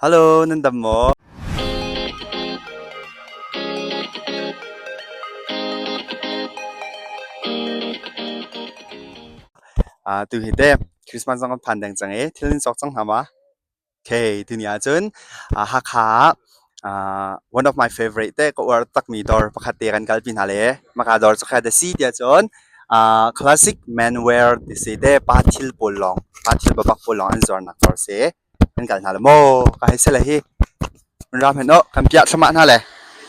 Hello, nandam mo? Tu hite Christmas ang pandang change thilin sok chang hama. Okay, dunia chun hakha one of my favorite te ko war tak mi dor pakhate kan kalpin hale maka dor chakha de si dia chun classic menwear de si de pathil polong pathil babak polong an zor nak dor se kan kal hale mo ka he sela hi ram hen no kan pya thama na le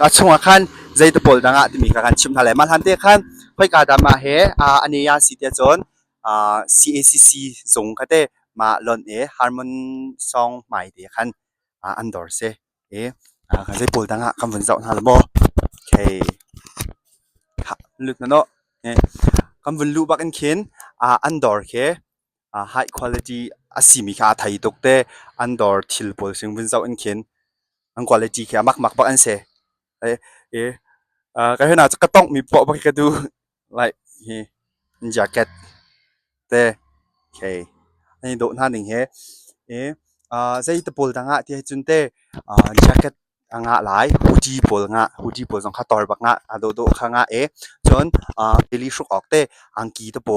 ka chunga khan zai te pol danga ti mi ka kan chim hale mal han te khan khoi ka da ma he ani ya si dia chun CACC zong ka teมาลอนฮาร์มอนซองใหม่ดีคันอันดอร์เซกันใช้ปูดังอ่ะคำฝนเจ้าหน้าละโมโอเคค่ะลึกนะเนาะคำฝนรู้บักอันเข็นอันดอร์เคhigh quality สิมีค่าไทยตกเตอันดอร์ทิลปูซึ่งฝนเจ้าอันเข็นอัน quality แค่มักบักอันเซก็เห็นอาจจะก็ต้องมีปอกบักก็ดู like แจ็คเก็ตเต้โอเคอันนี้โดนท่าหนึ่งใจตะปูดังอ่ะที่ให้จุนเต้แจ็คเก็ตงะหลายฮูดี้ปูสองข้าต่อบักงะโดข้างะจนเดลี่ชุกออกเต้อังกีตะปู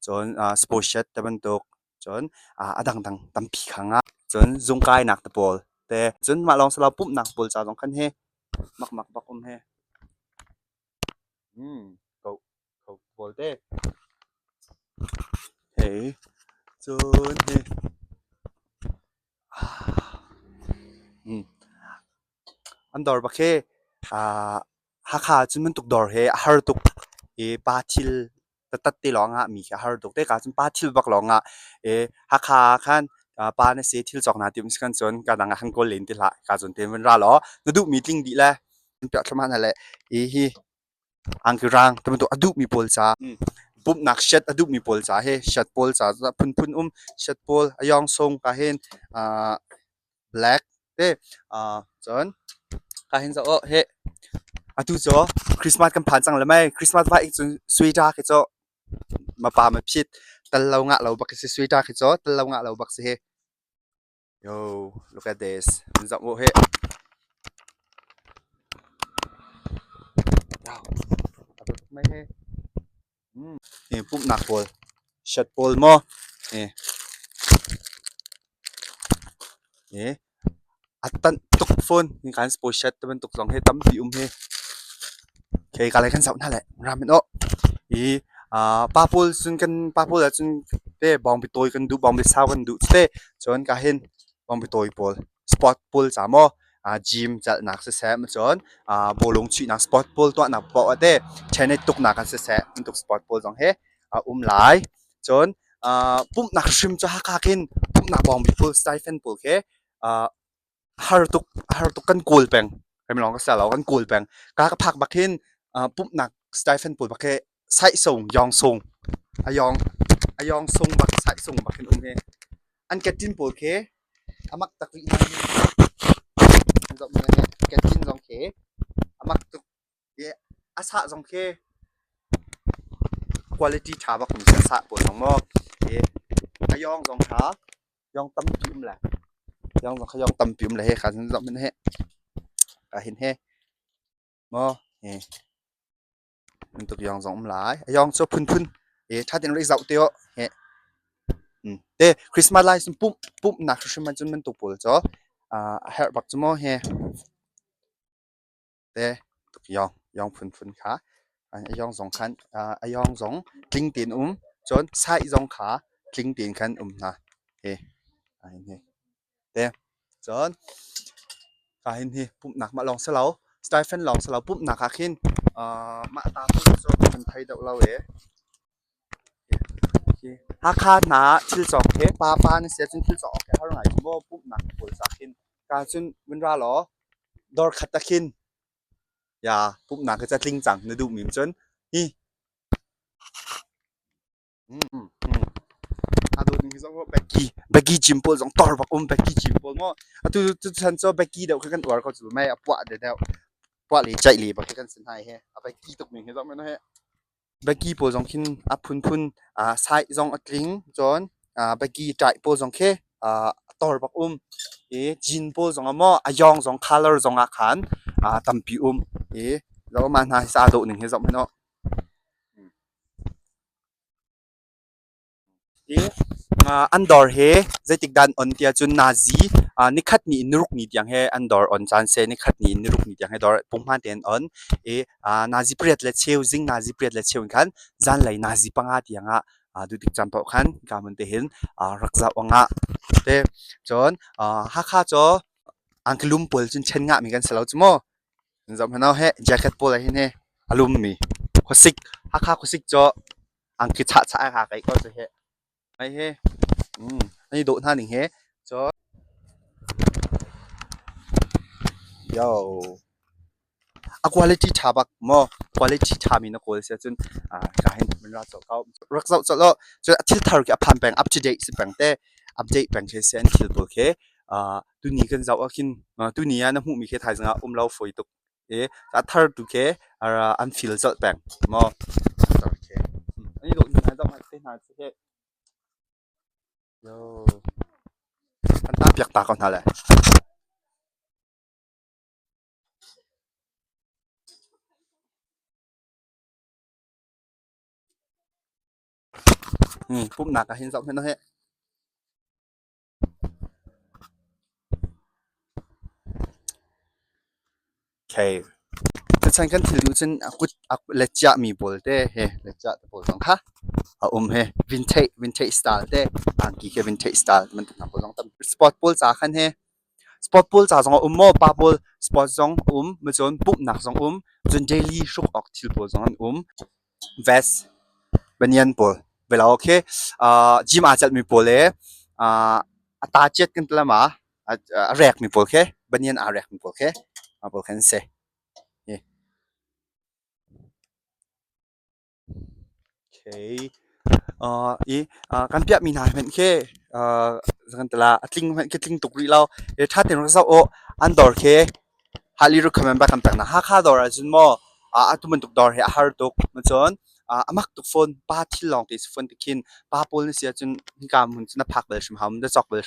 จนสปอร์ตเชตตะบันตกจนดังตั้มปีข้างะจนจงกายหนักตะปูเต้จนมาลองสลับปุ๊บหนักปูจ่าตรงขั้นมักบักเขาปูเต้จนอันดอร์บักฮักฮาจุนมันตุกดอร์ฮาร์ตุกปาทิลตัดตีหลองมีแค่ฮาร์ตุกแต่การจุนปาทิลบักหลองฮักฮาคันปาเนเซทิลจอกนาติมสกันจนการดังฮังโกเลนติละการจนเต็มเวลาล้อนดูมีติ้งดีแหละมันเปียกสมานั่นแหละฮีอังกฤษแต่มันตัวอดูมีโพลจ้าปุ๊บนักเช็ดอดูมีโพลจ้าเช็ดโพลจ้าพุ่นเช็ดโพลยองทรงก็เห็นblack เต้จนก็เห็นจะดูจ้ะคริสต์มาสกันผ่านจังเลยไหมคริสต์มาสว่าอีกจนสวีด้าคือจ้ะมาป่ามาพิดแต่เรางะเราบักสิสวีด้าคือจ้ะแต่เรางะเราบักสิyo look at this มันจะโอ้ยาวไม่นี่ปุ๊บหนักโพลชัดโพลมั้งอัดตันตุกโฟนนี่การสปอร์ตเช็ดแต่มันตุกสองตั้มปีเคยอะไรกันสับนั่นแหละรามิโนป้าพูดซึ่งกันป้าพูดแล้วซึ่งเต้บองไปตัวกันดูบองไปเศร้ากันดูเต้จนก็เห็นบองไปตัวพูลสปอร์ตพูลสามจิมจัดหนักเสียมันจนโบลงชีนักสปอร์ตพูลตัวหนักปอเต้ใช้ในตุกหนักกันเสียมันตุกสปอร์ตพูลสองหลายจนปุ๊บหนักชิมจะหักกินปุ๊บหนักบองไปพูลสไตเฟนพูลฮาร์ตุกกันกูลแปงใครไม่ลองก็เสียเรากันกูลแปงก็พักบักหินปุ๊บหนักสไตเฟนพูลบักใส่ส่งยองส่งอยองส่งบักใส่ส่งบักขึ้นอันเกตินปูเคมักตะกี้มันจะมันเกตินจงเคมักตุกอาสะจงเคคุณภาพชาบักมีอาสะปูจงมอกยองจงขายองตั้มปิ่มแหละยองจงขยองตั้มปิ่มเลยค่ะฉันจะมันก็เห็นมอมันตุกยองสองหลายยองโซพุ่นถ้าเดินรีสอร์ทเดียวเต้คริสต์มาสไลน์ปุ๊บนักคริสต์มาสจนมันตุกปูลจ้ะเฮร์บักจมอเต้ตุกยองพุ่นค่ะยองสองคันยองสองกลิ้งตีนจนใส่สองขากลิ้งตีนคันนะเต้จนก็เห็นปุ๊บนักมาลองเสลาสไตเฟนลองเสลาปุ๊บนักขึ้นมาตาพูดจนมันไทยเดาเราฮักฮาหนาทิลจอกป้าเนี่ยเสียจนทิลจอกเท่าไหร่ชั่วโมงปุ๊บหนักปวดสักขึ้นการจนวันราหรอดอร์ขัดตะขึ้นอย่าปุ๊บหนักก็จะจริงจังในดูมิมจนดูนี่คือว่าเบกกี้จิมโพลสองตอร์บักเบกกี้จิมโพลมั้งดูฉันชอบเบกกี้เดี๋ยวคือกันตัวเขาจะไม่ปวดเดี๋ยวปวดหลีใจหลีบักคือกันสินให้เบกกี้ตกมิมคือต้องไม่ได้เบกกี้ปูจงคินพุ่นใส่จงกลิ้งจนเบกกี้ใจปูจงตอร์บัก จินปูจงมอยองจง color จงอาคันตัมปีแล้วมันหาซาโดหนึ่งเฮจอมเนาะอันดอร์เฮใจติกดันอันเดียจุนนาซีนิคัดนี่นุรุกนี่ยังเฮอันดอร์อันจันเซนิคัดนี่นุรุกนี่ยังเฮดอร์ปุ่มพันเดนอันนาซีเปรียดเลเชลซิงนาซีเปรียดเลเชลกันจันไหลนาซีปังอาที่ยังดูติกจำพอคันการมันเตหินรักษาวังเตจนฮักข้าจออังกลุมปอลจุนเชนงะมีกันสลาวจุโมจำพนาเฮแจ็คเก็ตปอลอะไรเฮอลุมมีขสิกฮักข้าขสิกจออังกฤษชะชะฮักไก่ก็จะเฮไอเฮนี่โดนท่าหนึ่งเฮจอโย่quality ชาบักมอ quality ชามีนะโคเสียจนการเห็นมันรักษาเขารักษาจนแล้วจนที่ทาร์กพันแปลง up to date สิแปลงแต่ update แปลงเชสเซนที่ตัวเคตัวนี้กันจะว่ากินตัวนี้นะหูมีเคไทยจังเราฝอยตุกแต่ทาร์ตัวเคอันฟิลจดแปลงมอโอเคอันนี้โดนไหนต้องมาเต้นหาสิโย่อันตาเปียกตาก่อนท่าเลยปุ๊บหนักอะเห็นสองเห็นนะเฮ้โอเค จะฉันกันถือดูฉันเล็กจะมีบอลเต้เฮ้เล็กจะบอลสองค่ะเฮ้vintage style เต้กี่แค่ vintage style มันต้องทำบอลสองตั้ง sport ball จ้าขันเฮ้ sport ball จ้าสองโม่ปาบอล sport สองมันจนปุ๊บหนักสองจน daily ชุกออกทิลบอลสองvest เป็นยันบอลเวลาโอเคจิมอาจจะมีบอลเลยตาเจ็ดกันตละมาแรกมีบอลเคเป็นยันแรกมีบอลเคบอลแคนเซ่ Okay. Kan piak min ha men ke zangan tala atling men ke tling tukri lao tha ten sa o andor ke hali ru khamen ba kam tak na ha kha dor ajun mo atuman tuk dor he har tuk machon amak tuk phone pa thil long te phone tikin pa pol ni sia chun kam hun chuna phak bel shim ham da chok bel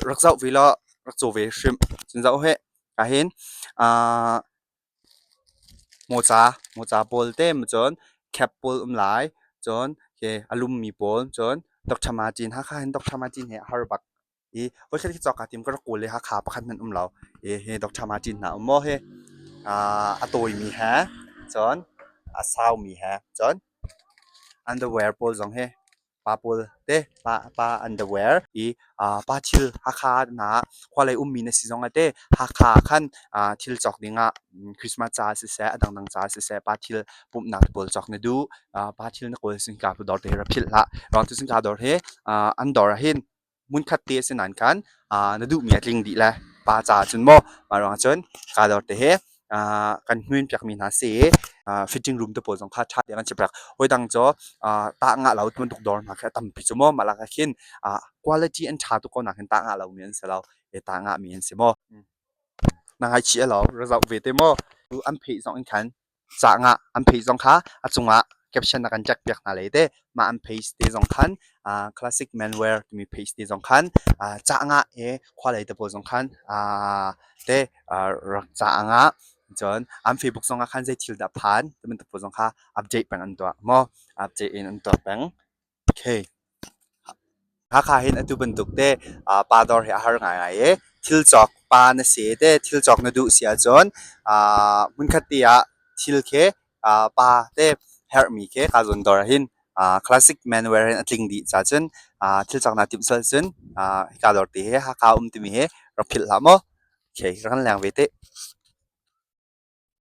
rak zau vila rak zo ve shim chun zau he ka hin mocha pol te machon cap pol lai chon ke alum mi pol chon dok chama chin ha kha hen dok chama chin he har bak oi khati chok ka tim ko ko le ha kha pakhan men lao he dok chama chin na mo he atoi mi ha chon sao mi ha chon underwear pol jong he pa pol te pa underwear pa thil ha kha na khwalai mi na si jong ate ha kha khan thil chok dinga christmas cha si se adang dang cha si se pa thil pum nak pol chok na du pa thil na ko sin ka pu dor te ra phil la rong tu sin ka dor he an dor hin mun khat te sin an kan na du mi atling di la pa cha chun mo ma rong chun ka dor te he kan hnuin pyak mi na se fitting room te pol jong kha chat yang che prak hoi dang cho ta nga lau tun tuk dor ma kha tam pi chumo mala ka khin quality and cha tu ko na khin ta nga lau mien se lau ta nga mien se mo na hai chi lau result ve te mo tu an phi jong in khan cha nga an phi jong kha achunga caption na kan jak pyak na le te ma an phi te jong khan classic menwear mi phi te jong khan cha nga khwalai te pol jong khan te rak cha nga chon am facebook song khan jai thil da phan temen to song kha update pang an to mo update in an to pang okay ha kha hin atu bentuk te pa dor he har ngai ngai thil chok pa na se te thil chok na du sia chon mun khatia thil ke pa te her mi ke ka zon dor hin classic menwear atling di cha chen thil chok na tim sal chen ka dor te he ha ka ti mi he ro phil la mo okay ran lang ve te